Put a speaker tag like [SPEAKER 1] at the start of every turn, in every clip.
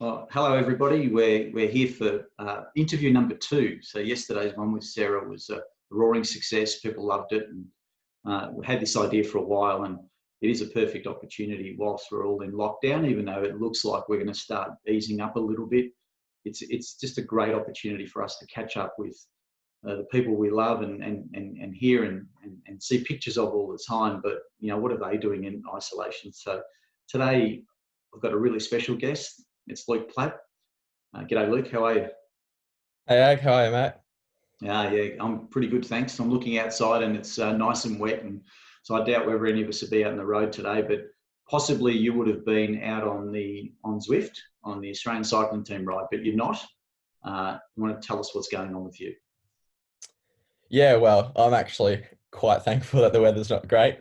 [SPEAKER 1] Well, hello everybody. We're here for interview number 2. So yesterday's one with Sarah was a roaring success. People loved it, and we had this idea for a while. And it is a perfect opportunity whilst we're all in lockdown, even though it looks like we're going to start easing up a little bit. It's just a great opportunity for us to catch up with the people we love and hear and see pictures of all the time. But what are they doing in isolation? So today I've got a really special guest. It's Luke Plapp. G'day, Luke. How are you?
[SPEAKER 2] Hey, Ag, how are you, mate?
[SPEAKER 1] Yeah, I'm pretty good, thanks. I'm looking outside and it's nice and wet, and so I doubt whether any of us will be out on the road today. But possibly you would have been out on Zwift on the Australian cycling team ride, but you're not. You want to tell us what's going on with you?
[SPEAKER 2] Yeah, well, I'm actually quite thankful that the weather's not great.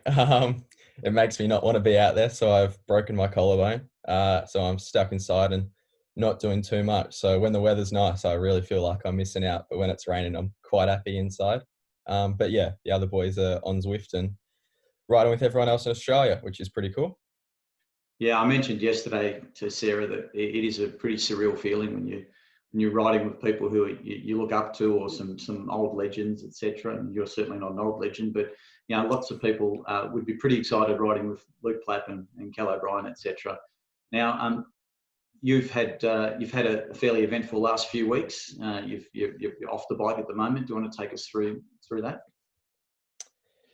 [SPEAKER 2] It makes me not want to be out there, so I've broken my collarbone. So I'm stuck inside and not doing too much. So when the weather's nice, I really feel like I'm missing out. But when it's raining, I'm quite happy inside. But yeah, the other boys are on Zwift and riding with everyone else in Australia, which is pretty cool.
[SPEAKER 1] Yeah, I mentioned yesterday to Sarah that it is a pretty surreal feeling when you're riding with people who you look up to, or some old legends, etc. And you're certainly not an old legend, but lots of people would be pretty excited riding with Luke Plapp and Cal O'Brien, etc. Now, you've had a fairly eventful last few weeks. You're off the bike at the moment. Do you want to take us through that?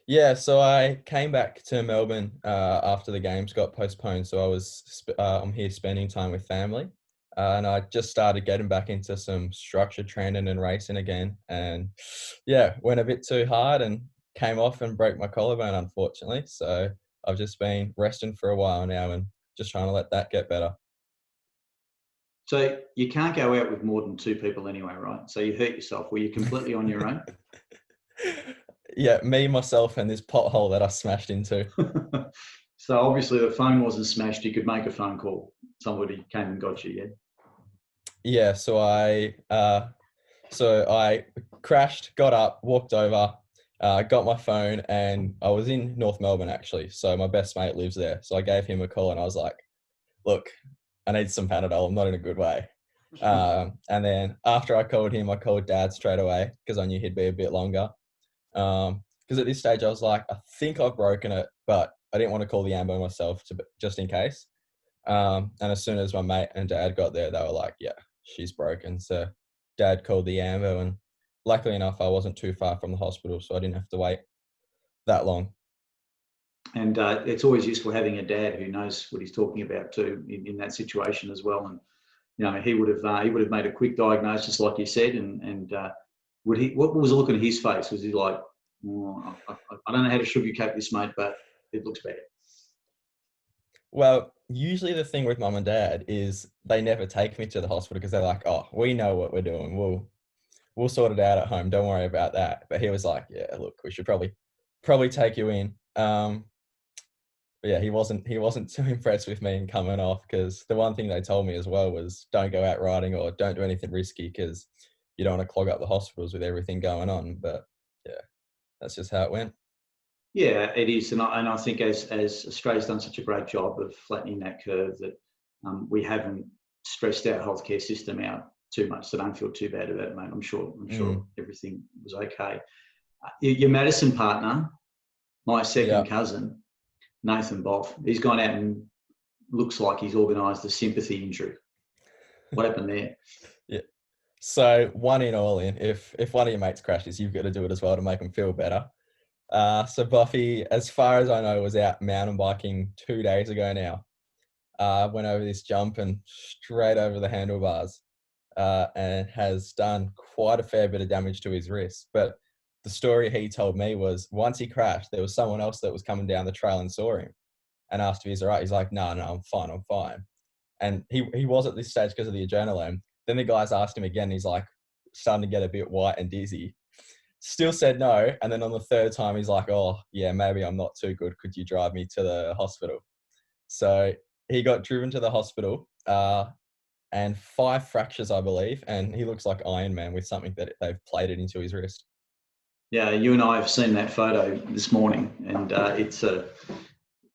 [SPEAKER 2] Yeah, so I came back to Melbourne after the games got postponed. So I'm here spending time with family, and I just started getting back into some structured training and racing again. And yeah, went a bit too hard and came off and broke my collarbone, unfortunately. So I've just been resting for a while now and just trying to let that get better.
[SPEAKER 1] So you can't go out with more than 2 people anyway, right? So you hurt yourself. Were you completely on your own?
[SPEAKER 2] Yeah, me, myself, and this pothole that I smashed into.
[SPEAKER 1] So obviously the phone wasn't smashed. You could make a phone call. Somebody came and got you, yeah?
[SPEAKER 2] Yeah, so I crashed, got up, walked over, got my phone, and I was in North Melbourne actually. So my best mate lives there. So I gave him a call and I was like, "Look, I need some Panadol. I'm not in a good way." And then after I called him, I called Dad straight away because I knew he'd be a bit longer. Because at this stage I was like, I think I've broken it, but I didn't want to call the ambo myself just in case. And as soon as my mate and Dad got there, they were like, "Yeah, she's broken." So Dad called the ambo, and luckily enough, I wasn't too far from the hospital, so I didn't have to wait that long.
[SPEAKER 1] And it's always useful having a dad who knows what he's talking about too in that situation as well. And he would have made a quick diagnosis, like you said. And what was the look on his face? Was he like, oh, I don't know how to sugarcoat this, mate, but it looks bad?
[SPEAKER 2] Well, usually the thing with mum and dad is they never take me to the hospital because they're like, "Oh, we know what we're doing. We'll sort it out at home. Don't worry about that." But he was like, "Yeah, look, we should probably take you in." But yeah, he wasn't too impressed with me coming off because the one thing they told me as well was don't go out riding or don't do anything risky because you don't want to clog up the hospitals with everything going on. But yeah, that's just how it went.
[SPEAKER 1] Yeah, it is, and I think as Australia's done such a great job of flattening that curve, that we haven't stressed our healthcare system out too much. So don't feel too bad about it, mate. I'm sure
[SPEAKER 2] Mm,
[SPEAKER 1] everything was okay. Your Madison partner, my second
[SPEAKER 2] yeah.
[SPEAKER 1] cousin, Nathan Boff, he's gone out and looks like he's organised a sympathy injury. What happened there?
[SPEAKER 2] Yeah. So one in all in, if one of your mates crashes, you've got to do it as well to make them feel better. So Buffy, as far as I know, was out mountain biking 2 days ago now. Went over this jump and straight over the handlebars, and has done quite a fair bit of damage to his wrist. But the story he told me was once he crashed, there was someone else that was coming down the trail and saw him and asked if he's all right. He's like, "No, I'm fine, I'm fine." And he was at this stage because of the adrenaline. Then the guys asked him again. He's like starting to get a bit white and dizzy. Still said no. And then on the third time, he's like, "Oh, yeah, maybe I'm not too good. Could you drive me to the hospital?" So he got driven to the hospital, and 5 fractures, I believe. And he looks like Iron Man with something that they've plated into his wrist.
[SPEAKER 1] Yeah, you and I have seen that photo this morning, and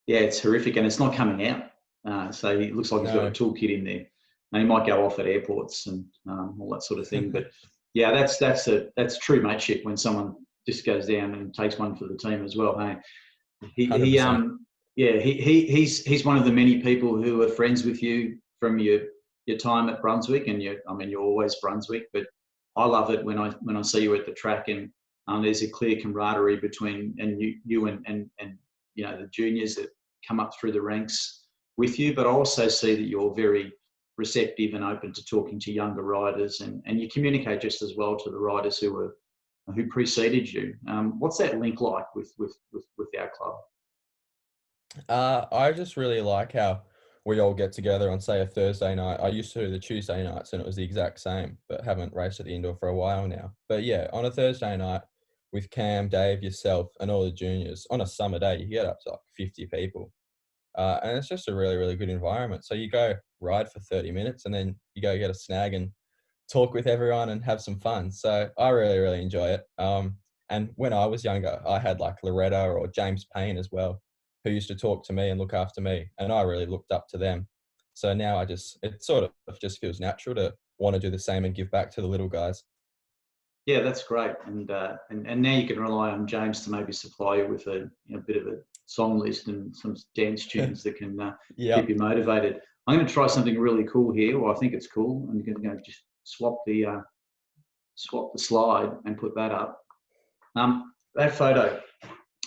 [SPEAKER 1] it's horrific, and it's not coming out. So it looks like he's got a
[SPEAKER 2] No.
[SPEAKER 1] toolkit in there. And he might go off at airports and all that sort of thing. But yeah, that's true mateship when someone just goes down and takes one for the team as well. Hey, he
[SPEAKER 2] 100%.
[SPEAKER 1] yeah, he's one of the many people who are friends with you from your time at Brunswick, and you're always Brunswick. But I love it when I see you at the track, and there's a clear camaraderie between you and the juniors that come up through the ranks with you. But I also see that you're very receptive and open to talking to younger riders, and you communicate just as well to the riders who preceded you. What's that link like with our club?
[SPEAKER 2] I just really like how we all get together on, say, a Thursday night. I used to do the Tuesday nights, and it was the exact same, but haven't raced at the indoor for a while now. But yeah, on a Thursday night with Cam, Dave, yourself, and all the juniors, on a summer day, you get up to like 50 people. And it's just a really, really good environment. So you go ride for 30 minutes and then you go get a snag and talk with everyone and have some fun. So I really, really enjoy it. And when I was younger, I had like Loretta or James Payne as well, who used to talk to me and look after me. And I really looked up to them. So now it sort of just feels natural to want to do the same and give back to the little guys.
[SPEAKER 1] Yeah, that's great. And now you can rely on James to maybe supply you with a bit of a song list and some dance tunes that can keep
[SPEAKER 2] Yep.
[SPEAKER 1] you motivated. I'm going to try something really cool here. Well, I think it's cool. I'm going to just swap the slide and put that up. That photo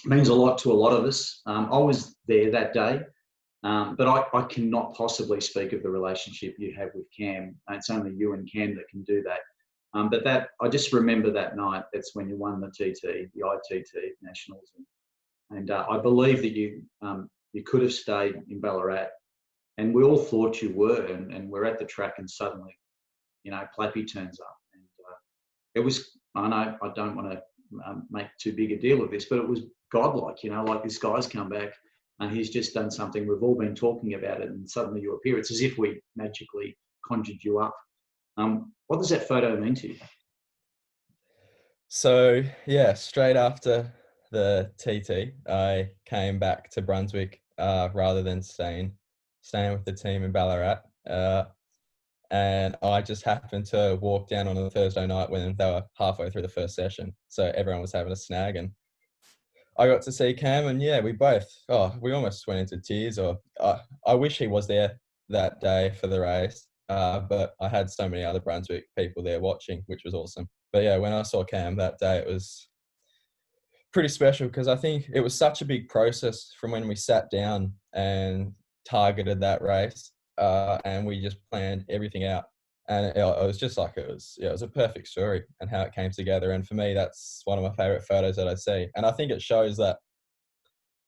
[SPEAKER 1] means a lot to a lot of us. I was there that day, but I cannot possibly speak of the relationship you have with Cam. It's only you and Cam that can do that. But that I just remember that night. That's when you won the TT, the ITT Nationals, and I believe that you could have stayed in Ballarat, and we all thought you were, and we're at the track, and suddenly, Plappy turns up, and it was. I know I don't want to make too big a deal of this, but it was godlike. Like this guy's come back, and he's just done something. We've all been talking about it, and suddenly you appear. It's as if we magically conjured you up. What does that photo mean to you?
[SPEAKER 2] So yeah, straight after the TT, I came back to Brunswick rather than staying with the team in Ballarat. And I just happened to walk down on a Thursday night when they were halfway through the first session. So everyone was having a snag, and I got to see Cam, and yeah, we almost went into tears. Or I wish he was there that day for the race, but I had so many other Brunswick people there watching, which was awesome. But yeah, when I saw Cam that day, it was pretty special because I think it was such a big process from when we sat down and targeted that race, and we just planned everything out. And it was just like it was a perfect story and how it came together. And for me, that's one of my favorite photos that I see. And I think it shows that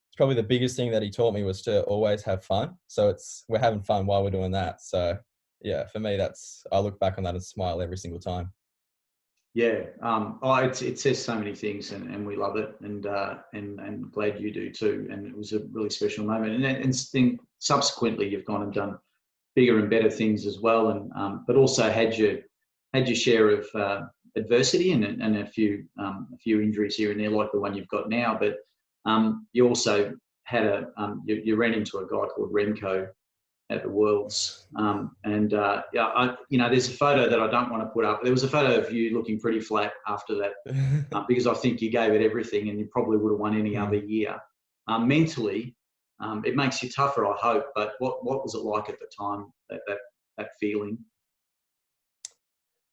[SPEAKER 2] it's probably the biggest thing that he taught me was to always have fun. So we're having fun while we're doing that. So yeah, for me, I look back on that and smile every single time.
[SPEAKER 1] Yeah, it says so many things, and we love it, and glad you do too. And it was a really special moment. And subsequently, you've gone and done bigger and better things as well, and but also had your share of adversity and a few injuries here and there, like the one you've got now. But you also had you ran into a guy called Remco at the Worlds. There's a photo that I don't want to put up. There was a photo of you looking pretty flat after that because I think you gave it everything, and you probably would have won any other year. Mentally, it makes you tougher, I hope. But what was it like at the time, that feeling?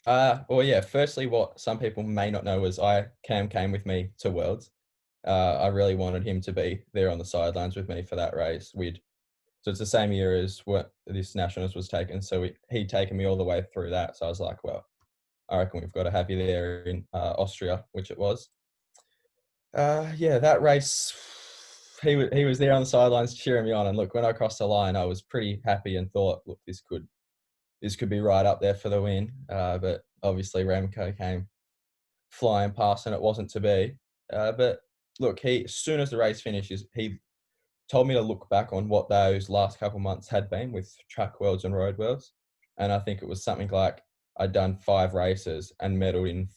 [SPEAKER 2] Well, yeah. Firstly, what some people may not know is Cam came with me to Worlds. I really wanted him to be there on the sidelines with me for that race. So it's the same year as what this nationals was taken. So he'd taken me all the way through that. So I was like, well, I reckon we've got to have you there in Austria, which it was. Yeah, that race, he was there on the sidelines cheering me on. And look, when I crossed the line, I was pretty happy and thought, look, this could be right up there for the win. But obviously Remco came flying past and it wasn't to be. But look, as soon as the race finishes, he told me to look back on what those last couple months had been with track worlds and road worlds. And I think it was something like I'd done 5 races and medaled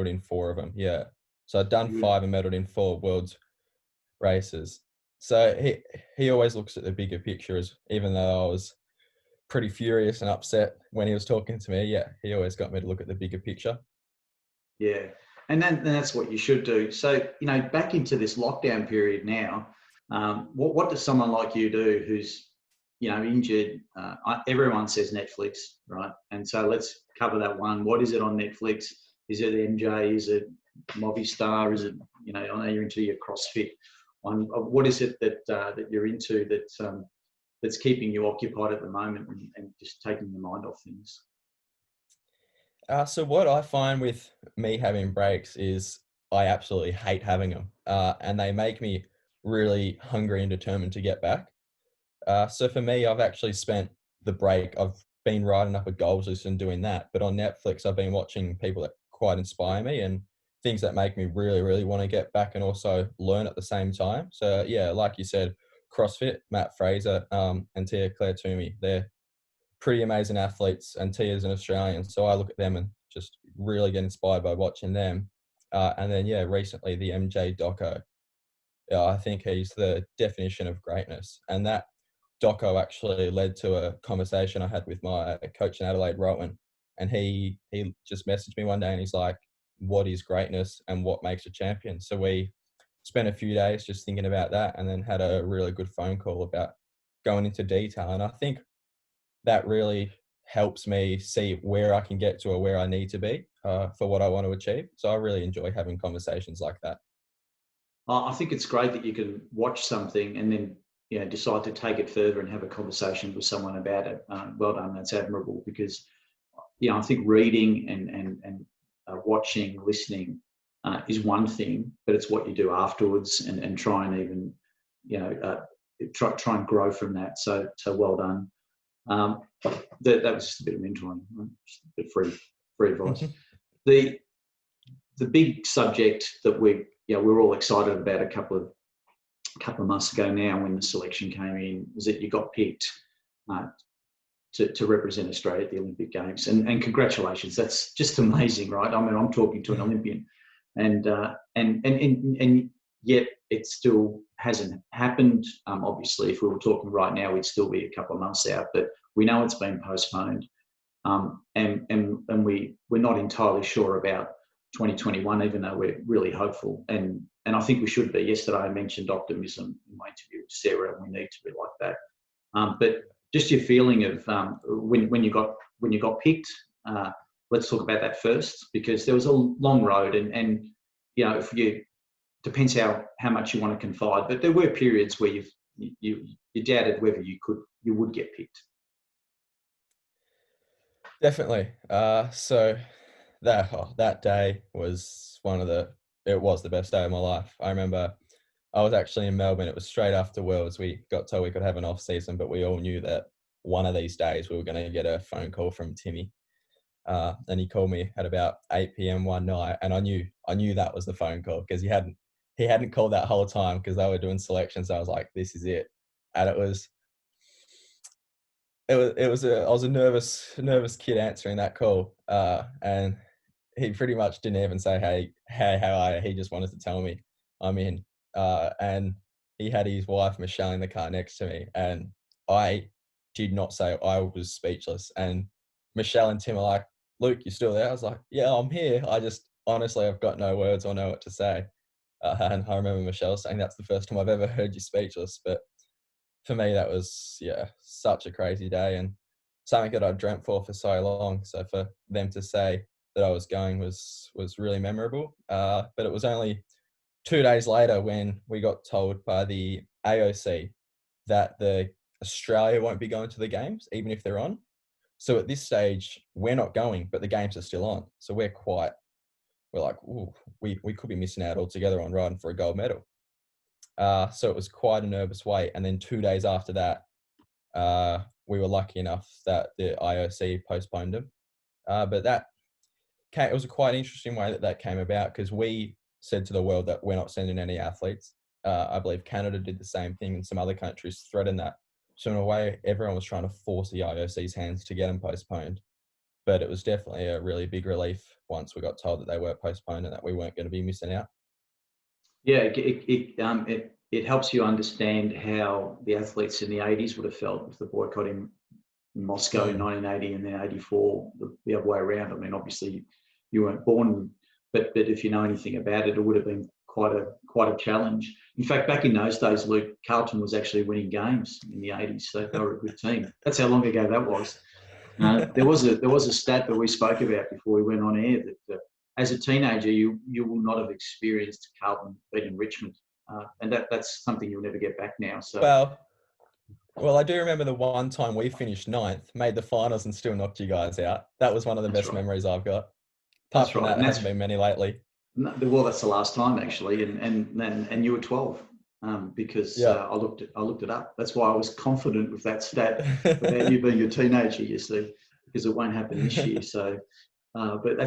[SPEAKER 2] in 4 of them. Yeah. So I'd done 5 and medaled in 4 worlds races. So he always looks at the bigger picture, as even though I was pretty furious and upset when he was talking to me. Yeah, he always got me to look at the bigger picture.
[SPEAKER 1] Yeah, and then that's what you should do. So, back into this lockdown period now, what does someone like you do who's, injured? Everyone says Netflix, right? And so let's cover that one. What is it on Netflix? Is it MJ? Is it Movistar? Is it, I know you're into your CrossFit one. What is it that you're into that's keeping you occupied at the moment and just taking your mind off things?
[SPEAKER 2] So what I find with me having breaks is I absolutely hate having them, and they make me really hungry and determined to get back. So for me, I've actually spent the break, I've been writing up a goals list and doing that. But on Netflix, I've been watching people that quite inspire me and things that make me really, really want to get back and also learn at the same time. So yeah, like you said, CrossFit, Matt Fraser, and Tia Claire Toomey, they're pretty amazing athletes, and Tia's an Australian. So I look at them and just really get inspired by watching them. And then, yeah, recently the MJ doco. Yeah, I think he's the definition of greatness. And that doco actually led to a conversation I had with my coach in Adelaide, Rowan. And he just messaged me one day and he's like, what is greatness and what makes a champion? So we spent a few days just thinking about that and then had a really good phone call about going into detail. And I think that really helps me see where I can get to or where I need to be for what I want to achieve. So I really enjoy having conversations like that.
[SPEAKER 1] I think it's great that you can watch something and then decide to take it further and have a conversation with someone about it. Well done, that's admirable, because I think reading and watching, listening is one thing, but it's what you do afterwards and try and even try and grow from that. So well done. That was just a bit of mentoring, right? Just a bit of free advice. The big subject that we're all excited about a couple of months ago now when the selection came in was that you got picked to represent Australia at the Olympic Games, and congratulations. That's just amazing, right? I mean, I'm talking to an Olympian, and yet it still hasn't happened. Obviously, if we were talking right now, we'd still be a couple of months out, but we know it's been postponed, and we're not entirely sure about 2021, even though we're really hopeful, and I think we should be. Yesterday I mentioned optimism in my interview with Sarah, and we need to be like that. But just your feeling of when you got picked. Let's talk about that first, because there was a long road, and if you depends how much you want to confide, but there were periods where you doubted whether you would get picked.
[SPEAKER 2] Definitely. So that day was it was the best day of my life. I remember I was actually in Melbourne. It was straight after Worlds. We got told we could have an off season, but we all knew that one of these days we were going to get a phone call from Timmy. And he called me at about 8 p.m. one night, and I knew that was the phone call because he hadn't called that whole time because they were doing selections. So I was like, this is it. And I was a nervous kid answering that call. And he pretty much didn't even say, hey, how are you? He just wanted to tell me I'm in. And he had his wife, Michelle, in the car next to me. And I did not say, I was speechless. And Michelle and Tim are like, Luke, you still there? I was like, yeah, I'm here. Honestly, I've got no words or know what to say. And I remember Michelle saying that's the first time I've ever heard you speechless. But for me, that was, such a crazy day and something that I'd dreamt for so long. So for them to say that I was going was really memorable. But it was only 2 days later when we got told by the AOC that the Australia won't be going to the games, even if they're on. So at this stage, we're not going, but the games are still on. So we're like, ooh, we could be missing out altogether on riding for a gold medal. So it was quite a nervous wait. And then 2 days after that, we were lucky enough that the IOC postponed them. But it was a quite interesting way that came about because we said to the world that we're not sending any athletes. I believe Canada did the same thing and some other countries threatened that. So in a way, everyone was trying to force the IOC's hands to get them postponed. But it was definitely a really big relief once we got told that they were postponed and that we weren't going to be missing out.
[SPEAKER 1] Yeah, it helps you understand how the athletes in the 80s would have felt if the boycotting in Moscow in 1980 and then 84, the other way around. I mean, obviously you weren't born, but if you know anything about it, it would have been quite a challenge. In fact, back in those days, Luke, Carlton was actually winning games in the 80s, so they were a good team. That's how long ago that was. There was a stat that we spoke about before we went on air that as a teenager, you will not have experienced Carlton beating Richmond, and that's something you'll never get back now. So.
[SPEAKER 2] Well, I do remember the one time we finished 9th, made the finals and still knocked you guys out. That was one of the best memories I've got. Apart from that, there hasn't been many lately.
[SPEAKER 1] Well, that's the last time actually, and you were 12 because I looked it up. That's why I was confident with that stat about you being a teenager. You see, because it won't happen this year. So, but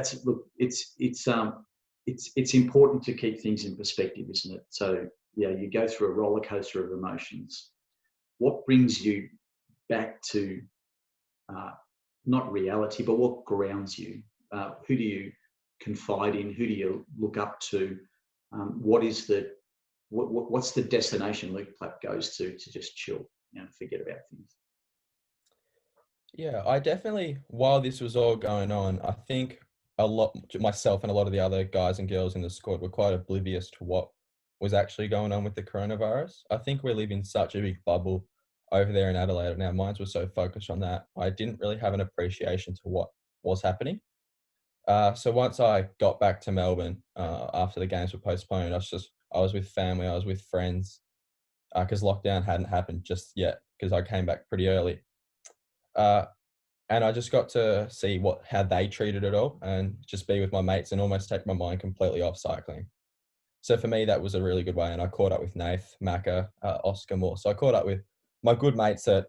[SPEAKER 1] it's important to keep things in perspective, isn't it? So yeah, you go through a roller coaster of emotions. What brings you back to not reality, but what grounds you? Who do you confide in? Who do you look up to? What's the destination Luke Plapp goes to just chill, forget about things?
[SPEAKER 2] Yeah, I definitely, while this was all going on, I think myself and a lot of the other guys and girls in the squad were quite oblivious to what was actually going on with the coronavirus. I think we live in such a big bubble over there in Adelaide, and our minds were so focused on that. I didn't really have an appreciation to what was happening. So once I got back to Melbourne after the games were postponed, I was with family, I was with friends, because lockdown hadn't happened just yet, because I came back pretty early. And I just got to see how they treated it all, and just be with my mates and almost take my mind completely off cycling. So for me, that was a really good way. And I caught up with Nath, Macca, Oscar Moore. So I caught up with my good mates that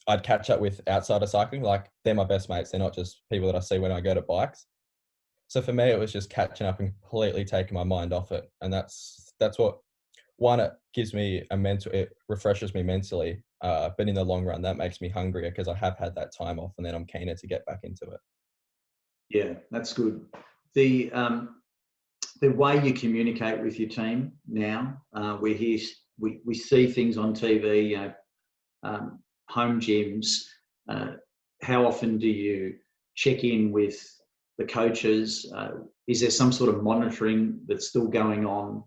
[SPEAKER 2] I'd catch up with outside of cycling. Like, they're my best mates. They're not just people that I see when I go to bikes. So for me, it was just catching up and completely taking my mind off it. And that's what, one, it gives me it refreshes me mentally. But in the long run, that makes me hungrier because I have had that time off, and then I'm keener to get back into it.
[SPEAKER 1] Yeah, that's good. The way you communicate with your team now, we see things on TV, home gyms. How often do you check in with the coaches? Is there some sort of monitoring that's still going on?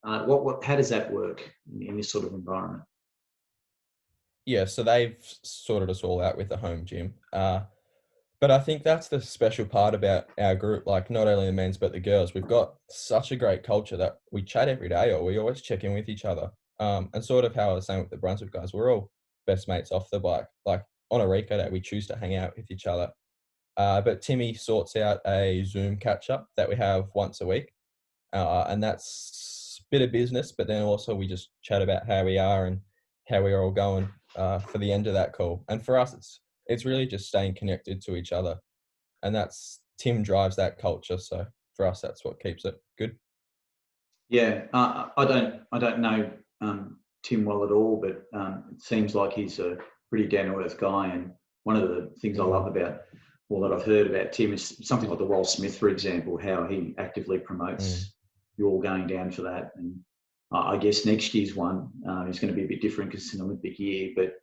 [SPEAKER 1] How does that work in this sort of environment?
[SPEAKER 2] Yeah, so they've sorted us all out with the home gym. But I think that's the special part about our group, like not only the men's, but the girls. We've got such a great culture that we chat every day, or we always check in with each other. And sort of how I was saying with the Brunswick guys, we're all best mates off the bike. Like on a Rico day, we choose to hang out with each other. But Timmy sorts out a Zoom catch up that we have once a week. And that's a bit of business, but then also we just chat about how we are and how we are all going for the end of that call. And for us, it's really just staying connected to each other. And Tim drives that culture. So for us, that's what keeps it good.
[SPEAKER 1] Yeah, I don't know Tim well at all, but it seems like he's a pretty down-to-earth guy. And one of the things I love about, that I've heard about Tim is something like the Roll Smith, for example, how he actively promotes you all going down for that. And I guess next year's one is going to be a bit different because it's an Olympic year, but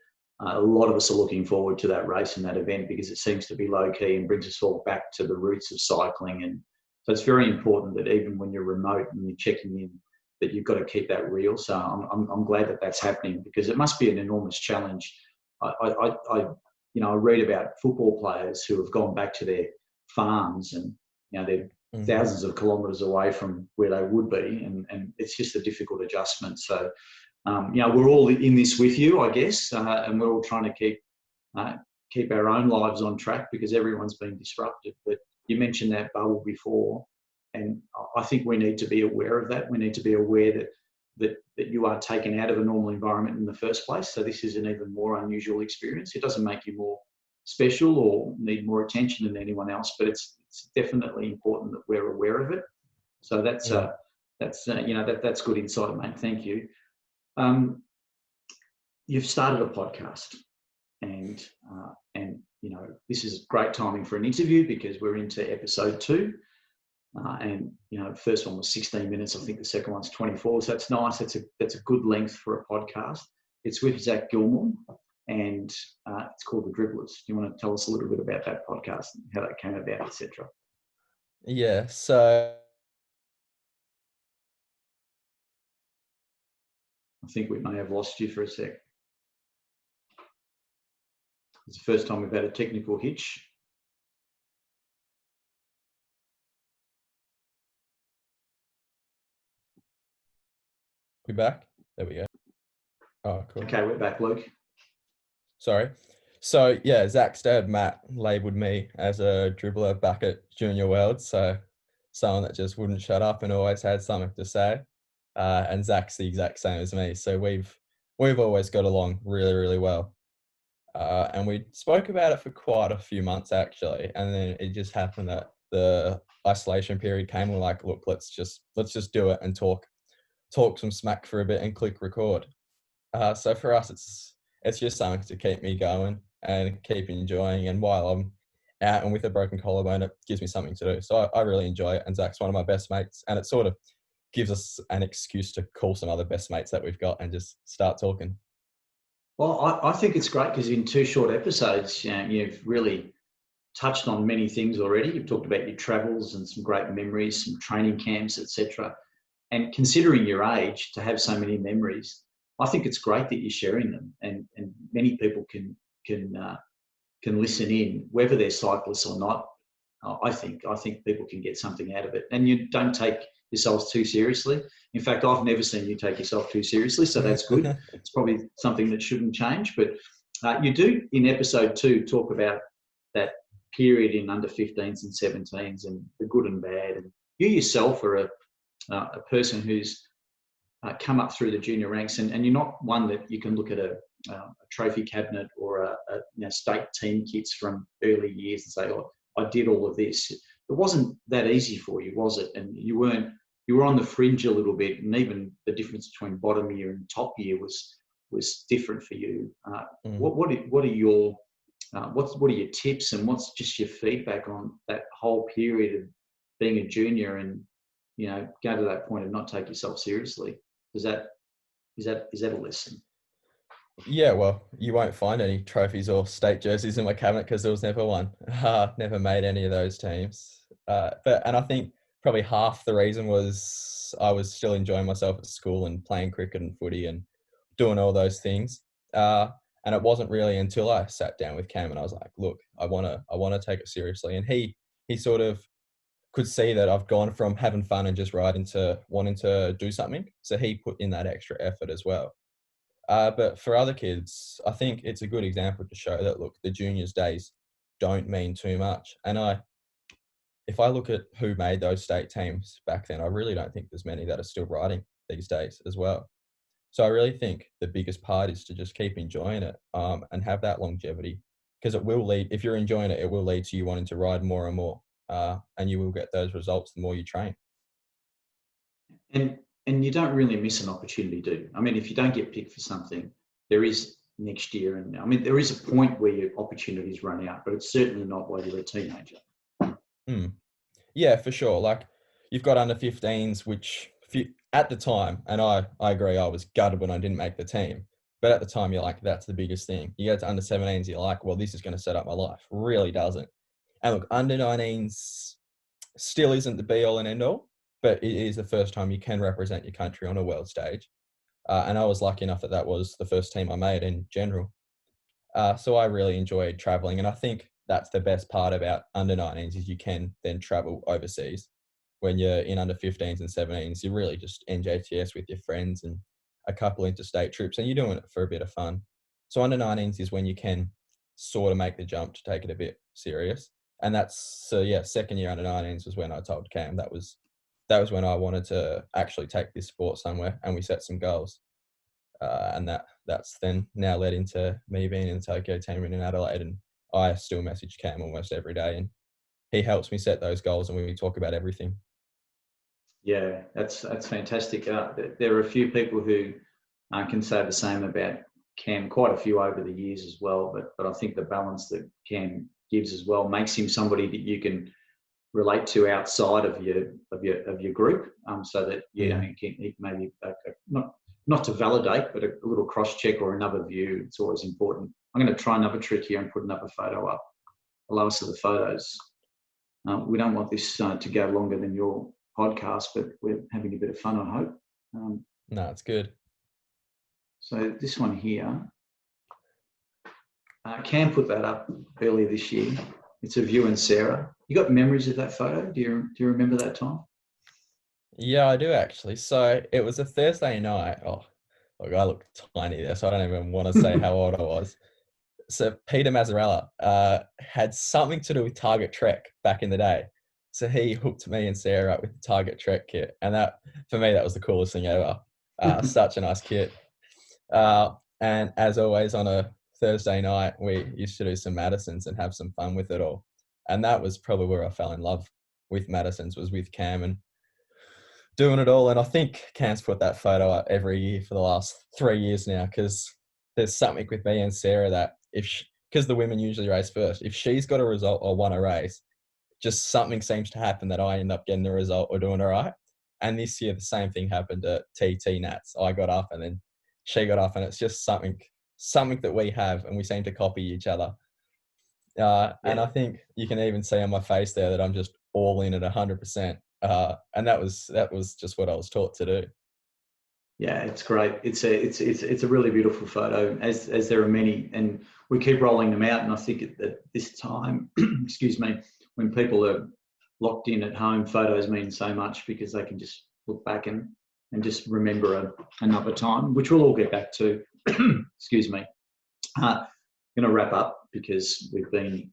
[SPEAKER 1] a lot of us are looking forward to that race and that event because it seems to be low-key and brings us all back to the roots of cycling. And so it's very important that even when you're remote and you're checking in, that you've got to keep that real. So I'm glad that that's happening because it must be an enormous challenge. I read about football players who have gone back to their farms and they're thousands of kilometres away from where they would be, and it's just a difficult adjustment. So we're all in this with you, I guess, and we're all trying to keep our own lives on track because everyone's been disrupted. But you mentioned that bubble before, and I think we need to be aware of that. We need to be aware that you are taken out of a normal environment in the first place. So this is an even more unusual experience. It doesn't make you more special or need more attention than anyone else, but it's definitely important that we're aware of it. So that's good insight, mate. Thank you. You've started a podcast, and this is great timing for an interview because we're into episode 2. The first one was 16 minutes. I think the second one's 24. So that's nice. That's a good length for a podcast. It's with Zach Gilmore. and it's called The Dribblers. Do you want to tell us a little bit about that podcast and how that came about, etc.?
[SPEAKER 2] Yeah, so
[SPEAKER 1] I think we may have lost you for a sec. It's the first time we've had a technical hitch.
[SPEAKER 2] we back. There we go. Oh, cool.
[SPEAKER 1] Okay, we're back, Luke.
[SPEAKER 2] Sorry. So yeah, Zach's dad, Matt, labelled me as a dribbler back at Junior World. So someone that just wouldn't shut up and always had something to say. And Zach's the exact same as me. So we've always got along really, really well. And we spoke about it for quite a few months actually. And then it just happened that the isolation period came. We're like, look, let's just do it and talk some smack for a bit and click record. So for us, it's just something to keep me going and keep enjoying. And while I'm out and with a broken collarbone, it gives me something to do. So I really enjoy it. And Zach's one of my best mates. And it sort of gives us an excuse to call some other best mates that we've got and just start talking.
[SPEAKER 1] Well, I think it's great because in 2 short episodes, you've really touched on many things already. You've talked about your travels and some great memories, some training camps, etc. And considering your age, to have so many memories, I think it's great that you're sharing them, and many people can listen in, whether they're cyclists or not. I think people can get something out of it, and you don't take yourselves too seriously. In fact, I've never seen you take yourself too seriously, so that's good. It's probably something that shouldn't change. But you do, in episode 2, talk about that period in under 15s and 17s and the good and bad. And you yourself are a person who's come up through the junior ranks, and you're not one that you can look at a trophy cabinet or a state team kits from early years and say, oh, I did all of this. It wasn't that easy for you, was it? And you were on the fringe a little bit, and even the difference between bottom year and top year was different for you. What are your tips, and what's just your feedback on that whole period of being a junior and go to that point of not take yourself seriously? Is that a lesson?
[SPEAKER 2] Yeah, well, you won't find any trophies or state jerseys in my cabinet because there was never one. Never made any of those teams. And I think probably half the reason was I was still enjoying myself at school and playing cricket and footy and doing all those things. And it wasn't really until I sat down with Cam and I was like, look, I want to take it seriously. And he sort of could see that I've gone from having fun and just riding to wanting to do something. So he put in that extra effort as well. But for other kids, I think it's a good example to show that, look, the juniors days don't mean too much. And if I look at who made those state teams back then, I really don't think there's many that are still riding these days as well. So I really think the biggest part is to just keep enjoying it and have that longevity, because it will lead, if you're enjoying it, it will lead to you wanting to ride more and more. And you will get those results the more you train.
[SPEAKER 1] And you don't really miss an opportunity, do you? I mean, if you don't get picked for something, there is next year. And I mean, there is a point where your opportunities run out, but it's certainly not while you're a teenager.
[SPEAKER 2] Yeah, for sure. Like, you've got under 15s, which at the time, and I agree, I was gutted when I didn't make the team. But at the time, you're like, that's the biggest thing. You get to under 17s, you're like, well, this is going to set up my life. Really doesn't. And look, under 19s still isn't the be all and end all, but it is the first time you can represent your country on a world stage. And I was lucky enough that was the first team I made in general. So I really enjoyed traveling. And I think that's the best part about under 19s is you can then travel overseas. When you're in under 15s and 17s, you really just NJTS with your friends and a couple interstate trips, and you're doing it for a bit of fun. So under 19s is when you can sort of make the jump to take it a bit serious. And second year under 19s was when I told Cam that was when I wanted to actually take this sport somewhere, and we set some goals. And that's then now led into me being in the Tokyo team in Adelaide, and I still message Cam almost every day, and he helps me set those goals, and we talk about everything.
[SPEAKER 1] Yeah, that's fantastic. There are a few people who can say the same about Cam, quite a few over the years as well. But I think the balance that Cam gives as well makes him somebody that you can relate to outside of your group, so that he maybe not to validate, but a little cross check or another view. It's always important. I'm going to try another trick here and put another photo up. The lowest of the photos. We don't want this to go longer than your podcast, but we're having a bit of fun, I hope.
[SPEAKER 2] No, it's good.
[SPEAKER 1] So this one here, Cam put that up earlier this year. It's of you and Sarah. You got memories of that photo? Do you remember that time?
[SPEAKER 2] Yeah, I do actually. So it was a Thursday night. Oh, look, I look tiny there, so I don't even want to say how old I was. So Peter Mazzarella had something to do with Target Trek back in the day. So he hooked me and Sarah up with the Target Trek kit. And that, for me, that was the coolest thing ever. Such a nice kit. And as always, on a Thursday night, we used to do some Madisons and have some fun with it all. And that was probably where I fell in love with Madisons, was with Cam and doing it all. And I think Cam's put that photo up every year for the last 3 years now, because there's something with me and Sarah that because the women usually race first, if she's got a result or won a race, just something seems to happen that I end up getting the result or doing all right. And this year, the same thing happened at TT Nats. I got up and then she got up, and it's just something that we have, and we seem to copy each other. And I think you can even see on my face there that I'm just all in at 100%. And that was just what I was taught to do.
[SPEAKER 1] Yeah, it's great. It's a really beautiful photo, as there are many, and we keep rolling them out. And I think at this time, excuse me, when people are locked in at home, photos mean so much, because they can just look back and just remember another time, which we'll all get back to. Excuse me. I'm going to wrap up because we've been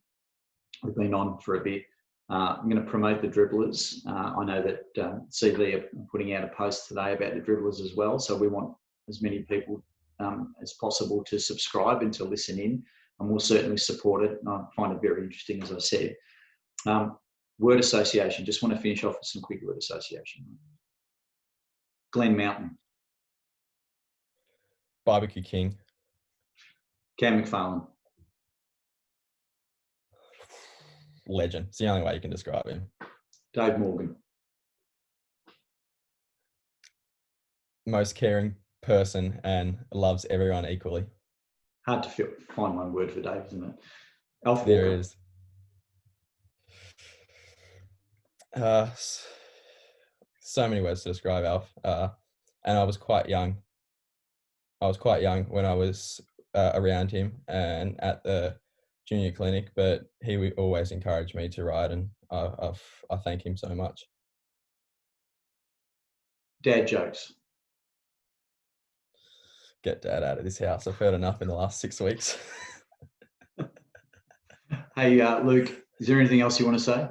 [SPEAKER 1] on for a bit. I'm going to promote the dribblers. I know that CV are putting out a post today about the dribblers as well. So we want as many people as possible to subscribe and to listen in, and we'll certainly support it. And I find it very interesting, as I said. Word association. Just want to finish off with some quick word association. Glen Mountain.
[SPEAKER 2] Barbecue King.
[SPEAKER 1] Cam Mcfarlane.
[SPEAKER 2] Legend. It's the only way you can describe him.
[SPEAKER 1] Dave Morgan.
[SPEAKER 2] Most caring person and loves everyone equally.
[SPEAKER 1] Hard to find one word for Dave, isn't it? Alf
[SPEAKER 2] There
[SPEAKER 1] Walker.
[SPEAKER 2] is. So many words to describe Alf. And I was quite young. When I was around him and at the junior clinic, but he would always encourage me to ride, and I thank him so much.
[SPEAKER 1] Dad jokes.
[SPEAKER 2] Get Dad out of this house. I've heard enough in the last 6 weeks.
[SPEAKER 1] Hey, Luke, is there anything else you want to say?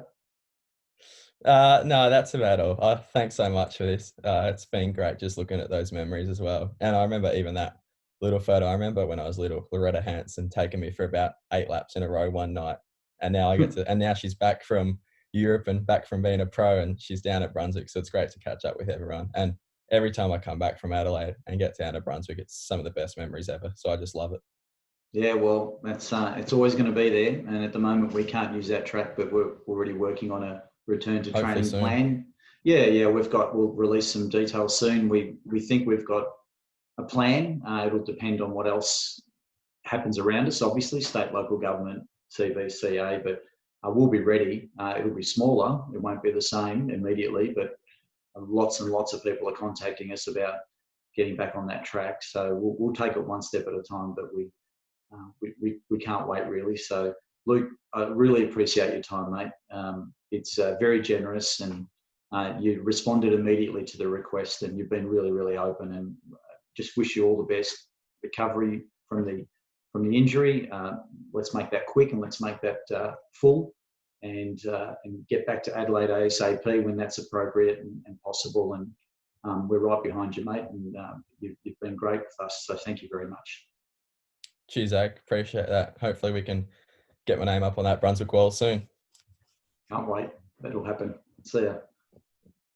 [SPEAKER 2] No, that's about all. Thanks so much for this. It's been great just looking at those memories as well. And I remember even that little photo. I remember when I was little, Loretta Hanson taking me for about 8 laps in a row one night. And now and now she's back from Europe and back from being a pro, and she's down at Brunswick. So it's great to catch up with everyone. And every time I come back from Adelaide and get down to Brunswick, it's some of the best memories ever. So I just love it.
[SPEAKER 1] Yeah, well, that's it's always going to be there. And at the moment, we can't use that track, but we're already working on a return to
[SPEAKER 2] Hopefully
[SPEAKER 1] training
[SPEAKER 2] soon.
[SPEAKER 1] plan. Yeah, we'll release some details soon. We think we've got a plan. It'll depend on what else happens around us, obviously, state, local government, CV, CA, but we'll be ready. It'll be smaller. It won't be the same immediately, but lots and lots of people are contacting us about getting back on that track. So we'll take it one step at a time, but we can't wait, really. So, Luke, I really appreciate your time, mate. It's very generous, and you responded immediately to the request, and you've been really, really open, and just wish you all the best recovery from the injury. Let's make that quick, and let's make that full, and get back to Adelaide ASAP when that's appropriate and possible. And we're right behind you, mate, and you've been great with us. So thank you very much.
[SPEAKER 2] Cheers, Zach. Appreciate that. Hopefully we can get my name up on that Brunswick wall soon.
[SPEAKER 1] Can't wait. That'll happen. See ya.